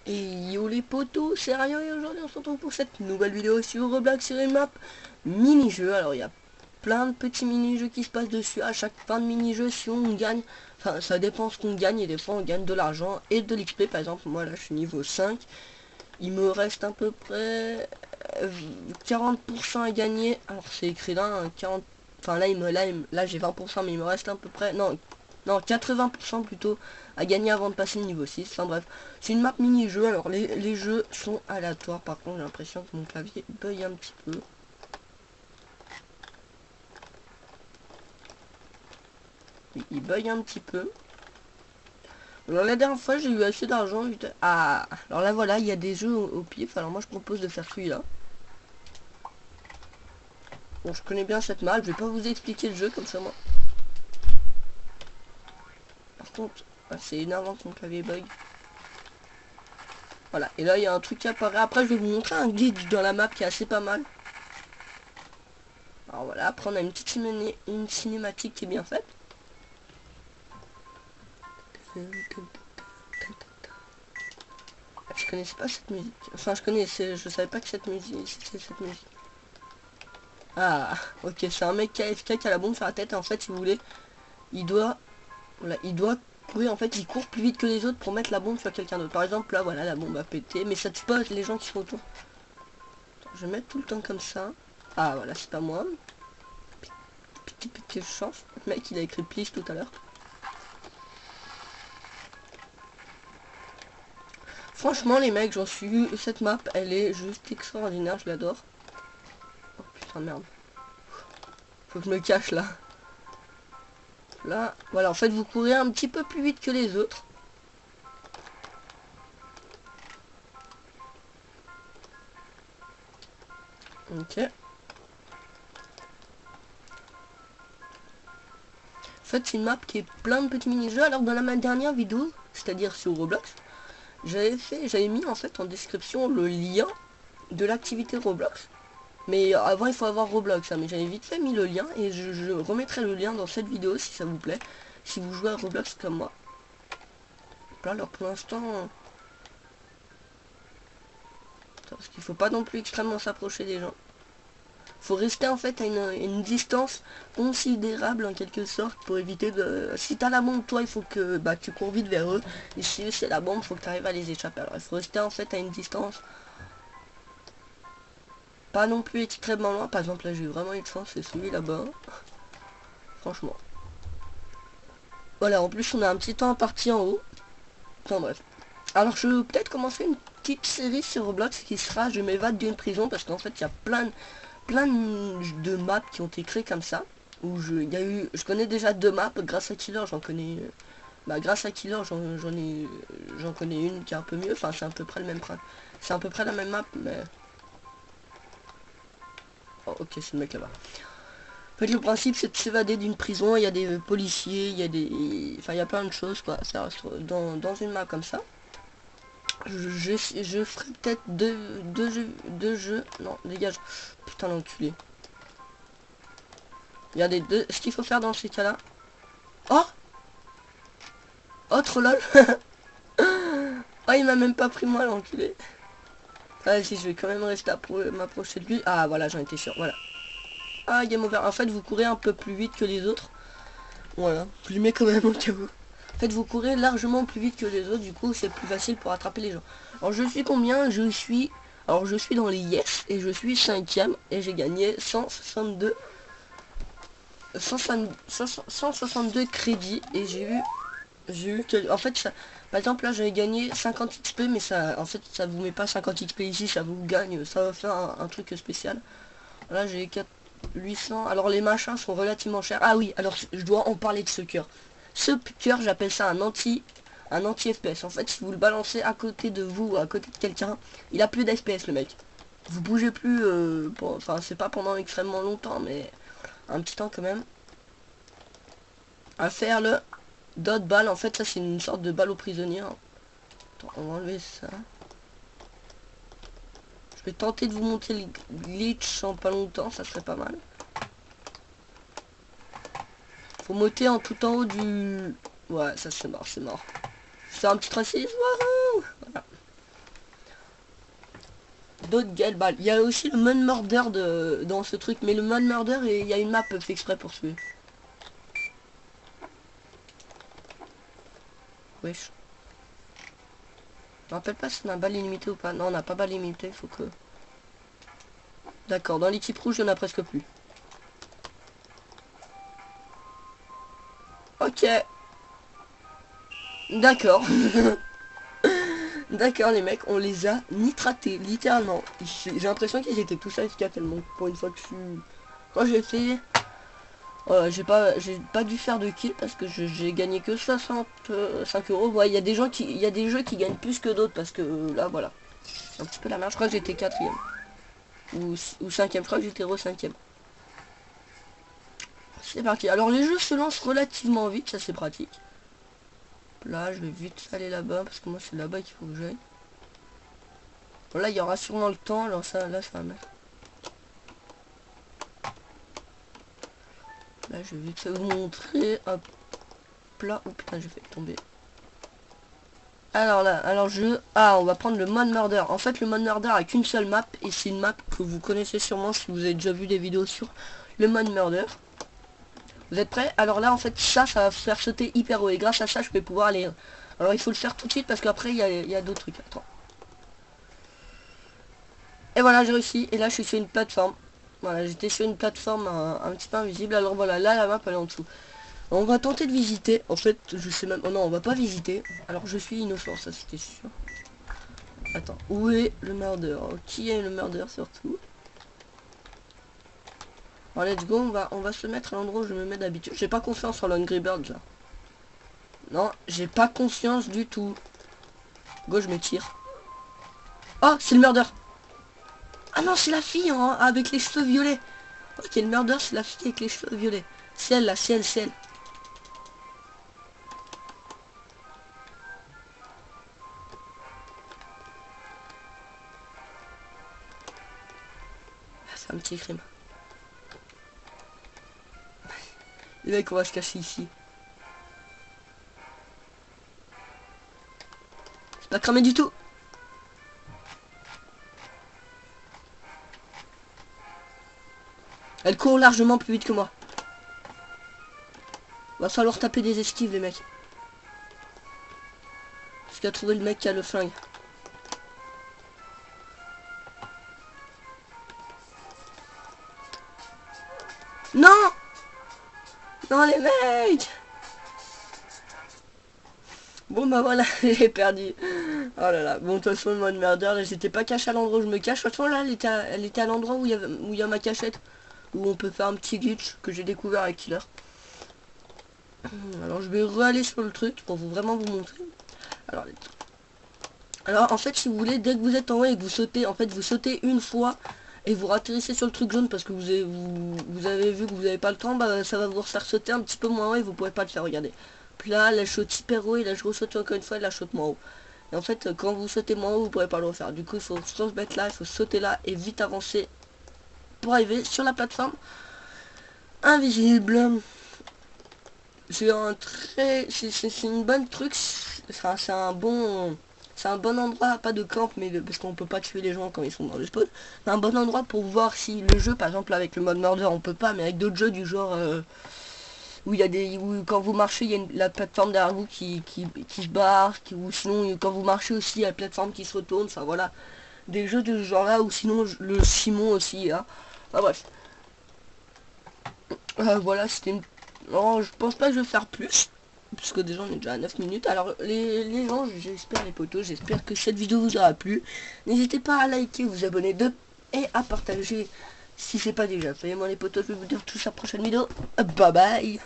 Et yo les potos, c'est Ryan et aujourd'hui on se retrouve pour cette nouvelle vidéo sur Roblox sur une map mini-jeu. Alors il y a plein de petits mini-jeux qui se passent dessus. À chaque fin de mini-jeu, si on gagne, enfin ça dépend ce qu'on gagne, et des fois on gagne de l'argent et de l'XP. Par exemple moi là je suis niveau 5, il me reste à peu près 40% à gagner. Alors c'est écrit là, hein, 40, enfin là j'ai 20%, mais il me reste à peu près, non 80% plutôt à gagner avant de passer le niveau 6. Enfin bref, c'est une map mini-jeu. Alors les jeux sont aléatoires. Par contre j'ai l'impression que mon clavier bug un petit peu. Il bug un petit peu. Alors la dernière fois j'ai eu assez d'argent. Ah, alors là voilà, il y a des jeux au pif. Alors moi je propose de faire celui-là. Bon, je connais bien cette map, je vais pas vous expliquer le jeu comme ça moi. Par contre, c'est énervant que mon clavier bug. Voilà, et là il y a un truc qui apparaît. Après je vais vous montrer un glitch dans la map qui est assez pas mal. Alors voilà, après on a une petite une cinématique qui est bien faite. Je connaissais pas cette musique. Enfin je connaissais, je savais pas que cette musique, c'était cette musique. Ah, ok, c'est un mec KFK qui a la bombe sur la tête et en fait si vous voulez, il doit, voilà, il doit courir, en fait il court plus vite que les autres pour mettre la bombe sur quelqu'un d'autre. Par exemple là voilà, la bombe a pété, mais ça tue pas les gens qui sont autour. Attends, je vais mettre tout le temps comme ça. Ah voilà, c'est pas moi. Petite chance. Le mec il a écrit please tout à l'heure. Franchement les mecs, j'en suis eu, cette map elle est juste extraordinaire, je l'adore. Oh putain merde. Faut que je me cache là. Là, voilà, en fait vous courez un petit peu plus vite que les autres. Ok. En fait c'est une map qui est plein de petits mini-jeux. Alors dans ma dernière vidéo, c'est-à-dire sur Roblox, j'avais mis en fait en description le lien de l'activité Roblox. Mais avant il faut avoir Roblox, hein, mais j'avais vite fait mis le lien et je remettrai le lien dans cette vidéo si ça vous plaît. Si vous jouez à Roblox comme moi. Là alors pour l'instant, parce qu'il faut pas non plus extrêmement s'approcher des gens. Faut rester en fait à une distance considérable en quelque sorte pour éviter de... Si t'as la bombe, toi il faut que tu cours vite vers eux. Et si c'est la bombe, faut que tu arrives à les échapper. Alors il faut rester en fait à une distance pas non plus extrêmement loin. Par exemple là j'ai vraiment eu de chance, c'est celui là-bas. Franchement. Voilà, en plus on a un petit temps parti en haut. Enfin bref. Alors je vais peut-être commencer une petite série sur Roblox qui sera je m'évade d'une prison, parce qu'en fait il y a plein de maps qui ont été créées comme ça. Où je connais déjà 2 maps. Grâce à Killer j'en connais, grâce à Killer j'en connais une qui est un peu mieux. Enfin c'est à peu près le même principe, c'est à peu près la même map, mais oh, ok, c'est le mec là-bas. En fait le principe c'est de s'évader d'une prison. Il y a des policiers, il y a des, enfin il y a plein de choses quoi. Ça reste dans une map comme ça. Je ferai peut-être deux jeux. Non, dégage. Putain l'enculé. Regardez, ce qu'il faut faire dans ces cas-là. Oh, oh trop lol. Oh il m'a même pas pris moi l'enculé. Ah si, je vais quand même rester m'approcher de lui. Ah voilà, j'en étais sûr, voilà. Ah game over. En fait vous courez un peu plus vite que les autres. Voilà, je lui mets quand même au cas où. En fait vous courez largement plus vite que les autres, du coup c'est plus facile pour attraper les gens. Alors je suis combien? Alors je suis dans les yes et je suis 5ème et j'ai gagné 162 crédits. Et j'ai eu que, en fait ça, par exemple là j'avais gagné 50 XP, mais ça en fait ça vous met pas 50 XP ici, ça vous gagne, ça va faire un truc spécial. Là j'ai 800. Alors les machins sont relativement chers. Ah oui, alors je dois en parler de ce cœur. Ce cœur, j'appelle ça un anti FPS. En fait si vous le balancez à côté de vous ou à côté de quelqu'un, il a plus d'FPS le mec. Vous bougez plus, enfin c'est pas pendant extrêmement longtemps, mais un petit temps quand même. À faire le dot balle. En fait ça c'est une sorte de balle aux prisonniers. Attends, on va enlever ça. Je vais tenter de vous montrer le glitch en pas longtemps, ça serait pas mal. Faut monter en tout en haut du... Ouais, ça c'est mort, c'est mort. C'est un petit tracé. Voilà. d'autres Gale Ball. Il y a aussi le Mud Murder dans ce truc, mais le Mud Murder, il y a une map fait exprès pour celui. Wesh. Je me rappelle pas si on a balle illimitée ou pas. Non, on n'a pas balle illimitée, il faut que... D'accord, dans l'équipe rouge, il n'y en a presque plus. Ok. D'accord. D'accord les mecs, on les a nitratés, littéralement. J'ai l'impression qu'ils étaient tous AFK tellement pour une fois que je suis... Quand j'ai fait... j'ai pas dû faire de kill parce que j'ai gagné que 65 euros. Ouais, il y a des gens qui... Il y a des jeux qui gagnent plus que d'autres parce que là voilà. C'est un petit peu la merde. Je crois que j'étais 4ème. Ou 5ème, je crois que j'étais 5ème. C'est parti. Alors les jeux se lancent relativement vite, ça c'est pratique. Là, je vais vite aller là-bas parce que moi c'est là-bas qu'il faut que j'aille. Bon, là, il y aura sûrement le temps. Alors ça, là, ça va mettre. Là, je vais vite vous montrer. Hop là. Oh putain, j'ai fait tomber. Alors là, on va prendre le Mud Murder. En fait, le Mud Murder a qu'une seule map et c'est une map que vous connaissez sûrement si vous avez déjà vu des vidéos sur le Mud Murder. Vous êtes prêts? Alors là en fait ça va faire sauter hyper haut et grâce à ça je vais pouvoir aller. Alors il faut le faire tout de suite parce qu'après il y a d'autres trucs. Attends. Et voilà j'ai réussi et là je suis sur une plateforme. Voilà j'étais sur une plateforme un petit peu invisible. Alors voilà là la map elle est en dessous. On va tenter de visiter. En fait je sais même... Oh non on va pas visiter. Alors je suis innocent ça c'était sûr. Attends où est le murder? Qui est le murder surtout? Alors let's go, on va se mettre à l'endroit où je me mets d'habitude. J'ai pas confiance en l'Angry Bird là. Non, j'ai pas confiance du tout. Go, je me tire. Oh, c'est le murder. Ah non, c'est la fille hein, avec les cheveux violets. Ok, le murder, c'est la fille avec les cheveux violets. C'est elle là, c'est elle, c'est elle. Ah, c'est un petit crime. Les mecs, on va se cacher ici. C'est pas cramé du tout. Elle court largement plus vite que moi. Va falloir taper des esquives les mecs. Parce qu'il a trouvé le mec qui a le flingue. Non! Non les mecs! Bon bah voilà, j'ai perdu. Oh là là, bon de toute façon le mode murder, là j'étais pas caché à l'endroit où je me cache. De toute façon là elle était à l'endroit où il y a ma cachette. Où on peut faire un petit glitch que j'ai découvert avec Killer. Alors je vais re-aller sur le truc pour vraiment vous montrer. Alors en fait si vous voulez, dès que vous êtes en haut et que vous sautez, en fait vous sautez une fois et vous ratterrissez sur le truc jaune parce que vous avez vu que vous n'avez pas le temps, bah ça va vous faire sauter un petit peu moins haut et vous pourrez pas le faire, regardez. Puis là, je saute hyper haut et là je ressaute encore une fois et là je saute moins haut. Et en fait quand vous sautez moins haut vous pourrez pas le refaire. Du coup il faut se mettre là, il faut sauter là et vite avancer pour arriver sur la plateforme invisible. C'est un très... C'est une bonne truc, c'est un bon... C'est un bon endroit, pas de camp, mais parce qu'on peut pas tuer les gens quand ils sont dans le spawn. C'est un bon endroit pour voir si le jeu, par exemple avec le mode murder, on peut pas, mais avec d'autres jeux du genre où il y a des, où quand vous marchez, il y a la plateforme derrière vous qui se barre, ou sinon quand vous marchez aussi, il y a la plateforme qui se retourne. Enfin voilà, des jeux de ce genre-là, ou sinon le Simon aussi. Hein. Enfin bref. Voilà, c'était une... Non, je pense pas que je vais faire plus. Puisque déjà on est déjà à 9 minutes. Alors les gens, j'espère les potos, j'espère que cette vidéo vous aura plu. N'hésitez pas à liker, vous abonner et à partager si c'est pas déjà fait. Moi les potos, je vais vous dire tout ça prochaine vidéo. Bye bye.